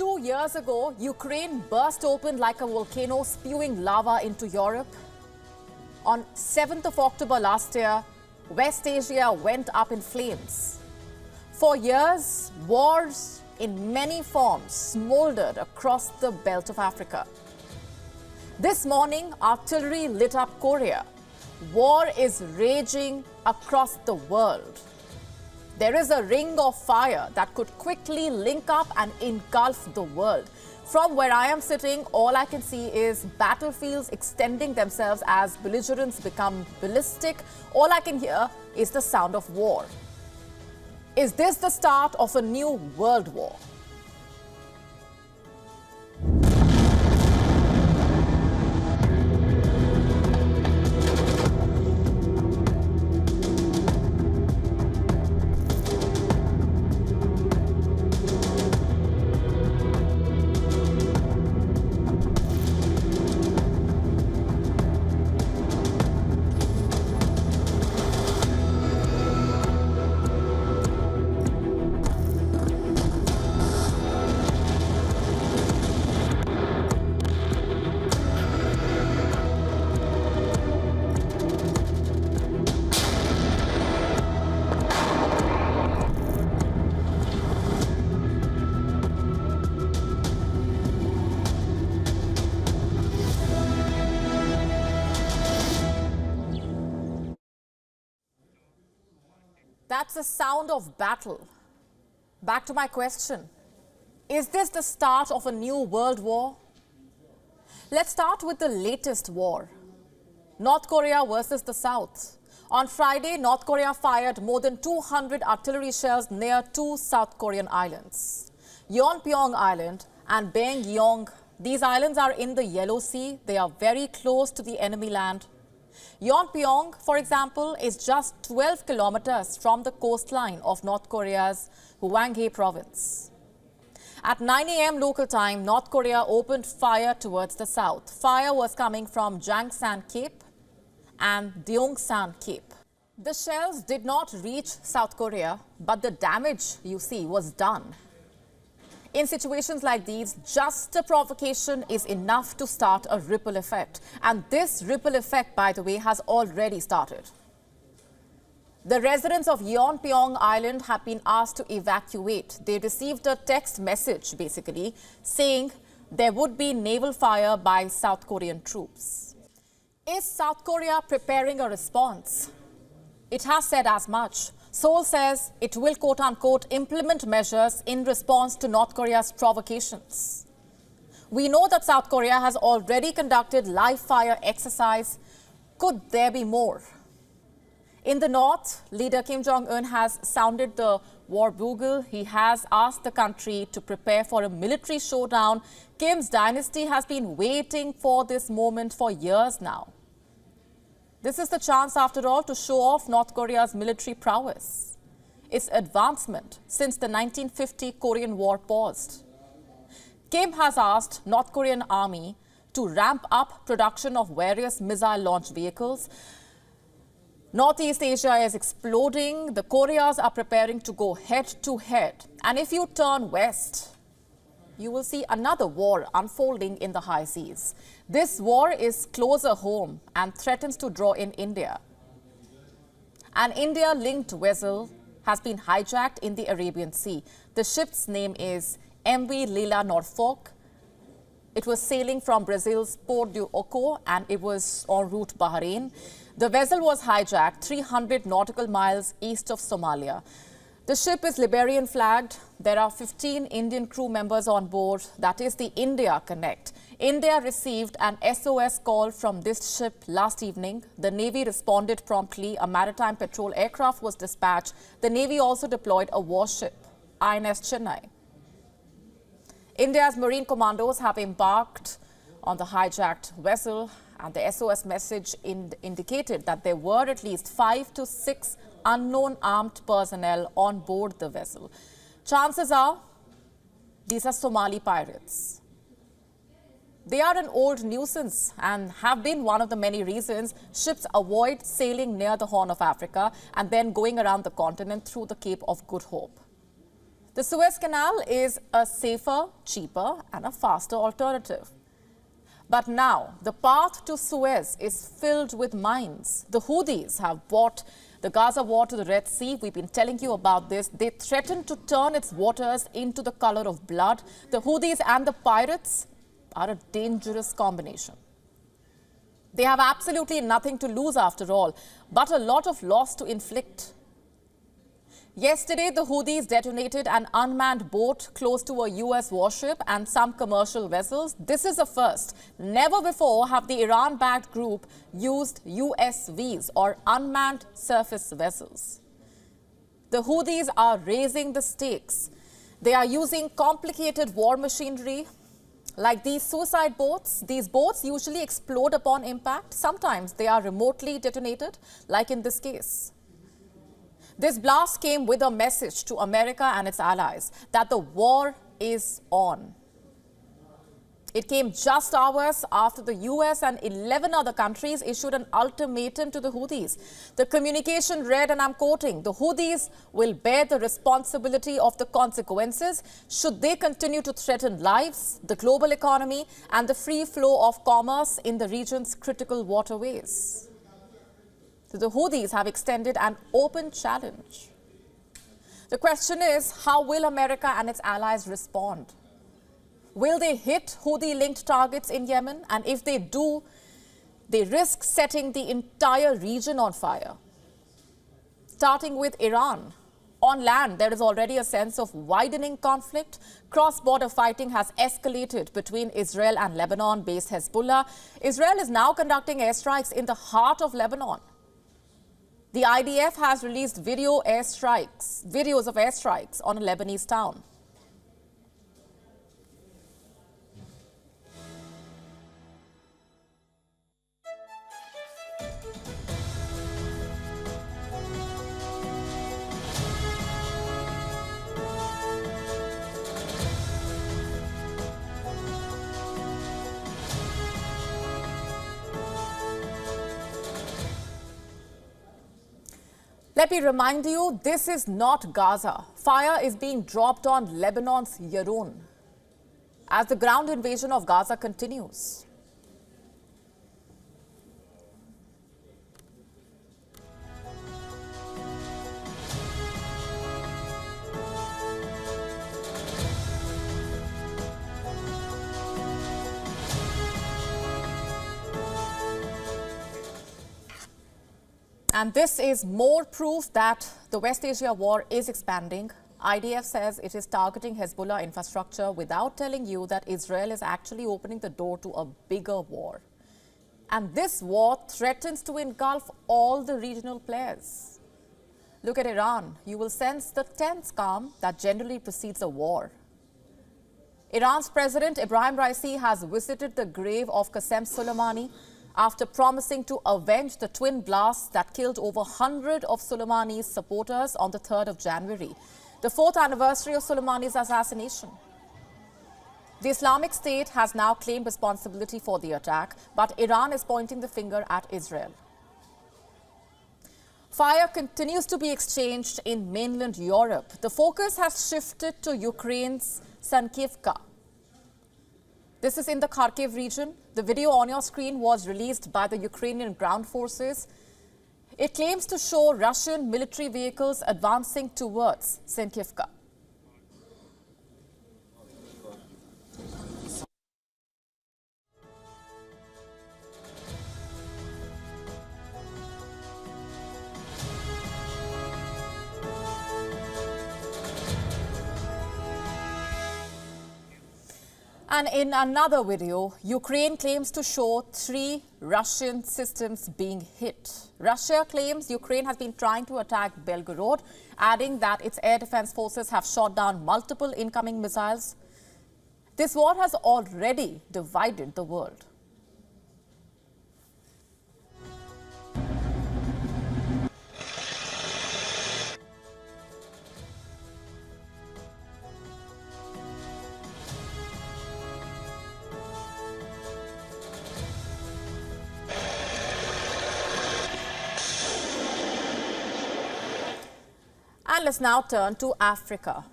2 years ago, Ukraine burst open like a volcano, spewing lava into Europe. On 7th of October last year, West Asia went up in flames. For years, wars in many forms smoldered across the belt of Africa. This morning, artillery lit up Korea. War is raging across the world. There is a ring of fire that could quickly link up and engulf the world. From where I am sitting, all I can see is battlefields extending themselves as belligerents become ballistic. All I can hear is the sound of war. Is this the start of a new world war? That's the sound of battle. Back to my question. Is this the start of a new world war? Let's start with the latest war. North Korea versus the South. On Friday, North Korea fired more than 200 artillery shells near two South Korean islands, Yeonpyeong Island and Baekgyeong. These islands are in the Yellow Sea. They are very close to the enemy land. Yeonpyeong, for example, is just 12 kilometers from the coastline of North Korea's Hwanghae province. At 9 a.m. local time, North Korea opened fire towards the south. Fire was coming from Jangsan Cape and Deongsan Cape. The shells did not reach South Korea, but the damage, you see, was done. In situations like these, just a provocation is enough to start a ripple effect. And this ripple effect, by the way, has already started. The residents of Yeonpyeong Island have been asked to evacuate. They received a text message, basically, saying there would be naval fire by South Korean troops. Is South Korea preparing a response? It has said as much. Seoul says it will, quote-unquote, implement measures in response to North Korea's provocations. We know that South Korea has already conducted live fire exercise. Could there be more? In the north, leader Kim Jong-un has sounded the war bugle. He has asked the country to prepare for a military showdown. Kim's dynasty has been waiting for this moment for years now. This is the chance, after all, to show off North Korea's military prowess, its advancement since the 1950 Korean War paused. Kim has asked North Korean army to ramp up production of various missile launch vehicles. Northeast Asia is exploding. The Koreas are preparing to go head-to-head. And if you turn west, you will see another war unfolding in the high seas. This war is closer home and threatens to draw in India. An India-linked vessel has been hijacked in the Arabian Sea. The ship's name is MV Lila Norfolk. It was sailing from Brazil's Port do Oco and it was en route Bahrain. The vessel was hijacked 300 nautical miles east of Somalia. The ship is Liberian flagged. There are 15 Indian crew members on board. That is the India Connect. India received an SOS call from this ship last evening. The Navy responded promptly. A maritime patrol aircraft was dispatched. The Navy also deployed a warship, INS Chennai. India's marine commandos have embarked on the hijacked vessel, and the SOS message indicated that there were at least 5 to 6 unknown armed personnel on board the vessel. Chances are these are Somali pirates. They are an old nuisance and have been one of the many reasons ships avoid sailing near the Horn of Africa and then going around the continent through the Cape of Good Hope. The Suez Canal is a safer, cheaper and a faster alternative. But now, the path to Suez is filled with mines. The Houthis have brought the Gaza war to the Red Sea. We've been telling you about this. They threaten to turn its waters into the color of blood. The Houthis and the pirates are a dangerous combination. They have absolutely nothing to lose after all, but a lot of loss to inflict. Yesterday, the Houthis detonated an unmanned boat close to a US warship and some commercial vessels. This is a first. Never before have the Iran-backed group used USVs or unmanned surface vessels. The Houthis are raising the stakes. They are using complicated war machinery like these suicide boats. These boats usually explode upon impact. Sometimes they are remotely detonated, like in this case. This blast came with a message to America and its allies that the war is on. It came just hours after the US and 11 other countries issued an ultimatum to the Houthis. The communication read, and I'm quoting, "The Houthis will bear the responsibility of the consequences should they continue to threaten lives, the global economy, and the free flow of commerce in the region's critical waterways." So the Houthis have extended an open challenge. The question is, how will America and its allies respond? Will they hit Houthi-linked targets in Yemen? And if they do, they risk setting the entire region on fire. Starting with Iran. On land, there is already a sense of widening conflict. Cross-border fighting has escalated between Israel and Lebanon-based Hezbollah. Israel is now conducting airstrikes in the heart of Lebanon. The IDF has released videos of airstrikes on a Lebanese town. Let me remind you, this is not Gaza. Fire is being dropped on Lebanon's WION as the ground invasion of Gaza continues. And this is more proof that the West Asia war is expanding. IDF says it is targeting Hezbollah infrastructure without telling you that Israel is actually opening the door to a bigger war. And this war threatens to engulf all the regional players. Look at Iran. You will sense the tense calm that generally precedes a war. Iran's President Ibrahim Raisi has visited the grave of Qasem Soleimani after promising to avenge the twin blasts that killed over 100 of Soleimani's supporters on the 3rd of January, the fourth anniversary of Soleimani's assassination. The Islamic State has now claimed responsibility for the attack, but Iran is pointing the finger at Israel. Fire continues to be exchanged in mainland Europe. The focus has shifted to Ukraine's Sankivka. This is in the Kharkiv region. The video on your screen was released by the Ukrainian ground forces. It claims to show Russian military vehicles advancing towards Sankivka. And in another video, Ukraine claims to show 3 Russian systems being hit. Russia claims Ukraine has been trying to attack Belgorod, adding that its air defense forces have shot down multiple incoming missiles. This war has already divided the world. And let's now turn to Africa.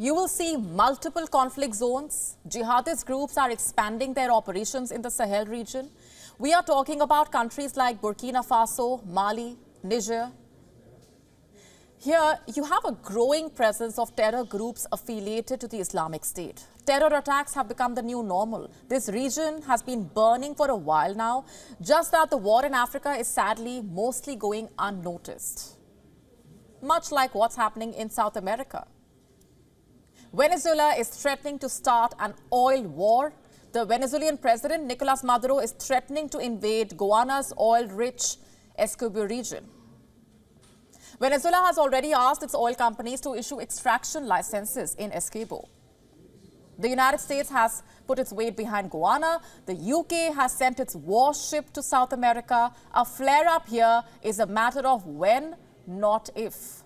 You will see multiple conflict zones. Jihadist groups are expanding their operations in the Sahel region. We are talking about countries like Burkina Faso, Mali, Niger. Here, you have a growing presence of terror groups affiliated to the Islamic State. Terror attacks have become the new normal. This region has been burning for a while now, just that the war in Africa is sadly mostly going unnoticed. Much like what's happening in South America. Venezuela is threatening to start an oil war. The Venezuelan president, Nicolas Maduro, is threatening to invade Guyana's oil-rich Essequibo region. Venezuela has already asked its oil companies to issue extraction licenses in Essequibo. The United States has put its weight behind Guyana. The UK has sent its warship to South America. A flare-up here is a matter of when, not if.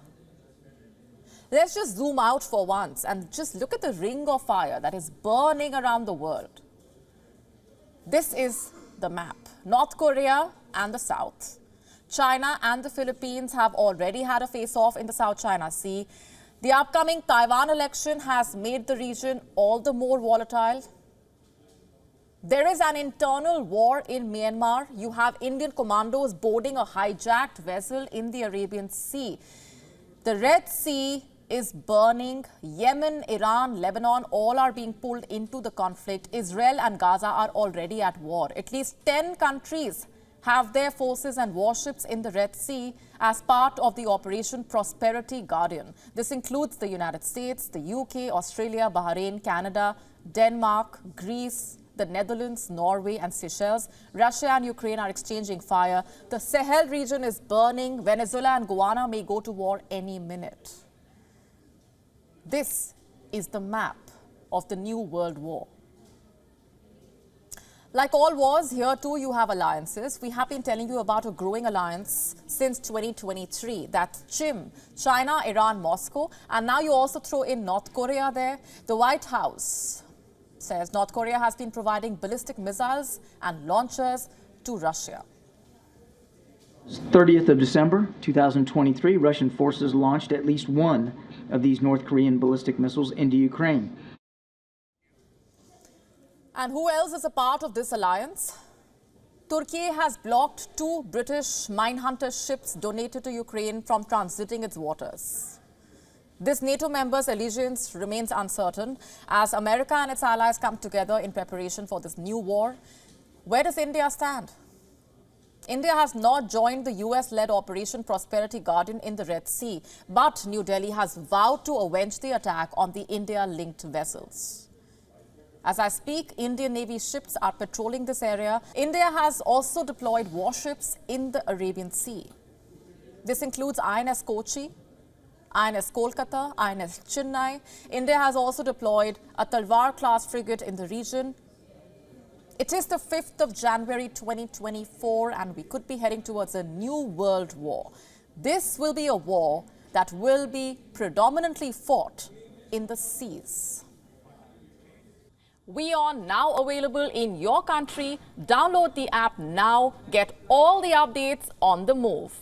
Let's just zoom out for once and just look at the ring of fire that is burning around the world. This is the map. North Korea and the South. China and the Philippines have already had a face-off in the South China Sea. The upcoming Taiwan election has made the region all the more volatile. There is an internal war in Myanmar. You have Indian commandos boarding a hijacked vessel in the Arabian Sea. The Red Sea is burning. Yemen, Iran, Lebanon, all are being pulled into the conflict. Israel and Gaza are already at war. At least 10 countries have their forces and warships in the Red Sea as part of the Operation Prosperity Guardian. This includes the United States, the UK, Australia, Bahrain, Canada, Denmark, Greece, the Netherlands, Norway and Seychelles. Russia and Ukraine are exchanging fire. The Sahel region is burning. Venezuela and Guyana may go to war any minute. This is the map of the new world war. Like all wars, here too you have alliances. We have been telling you about a growing alliance since 2023. That's CHIM, China, Iran, Moscow. And now you also throw in North Korea there. The White House says North Korea has been providing ballistic missiles and launchers to Russia. 30th of December 2023, Russian forces launched at least one of these North Korean ballistic missiles into Ukraine. And who else is a part of this alliance? Turkey has blocked 2 British minehunter ships donated to Ukraine from transiting its waters. This NATO member's allegiance remains uncertain as America and its allies come together in preparation for this new war. Where does India stand? India has not joined the US-led Operation Prosperity Guardian in the Red Sea, but New Delhi has vowed to avenge the attack on the India-linked vessels. As I speak, Indian Navy ships are patrolling this area. India has also deployed warships in the Arabian Sea. This includes INS Kochi, INS Kolkata, INS Chennai. India has also deployed a Talwar-class frigate in the region. It is the 5th of January 2024 and we could be heading towards a new world war. This will be a war that will be predominantly fought in the seas. WION now available in your country. Download the app now. Get all the updates on the move.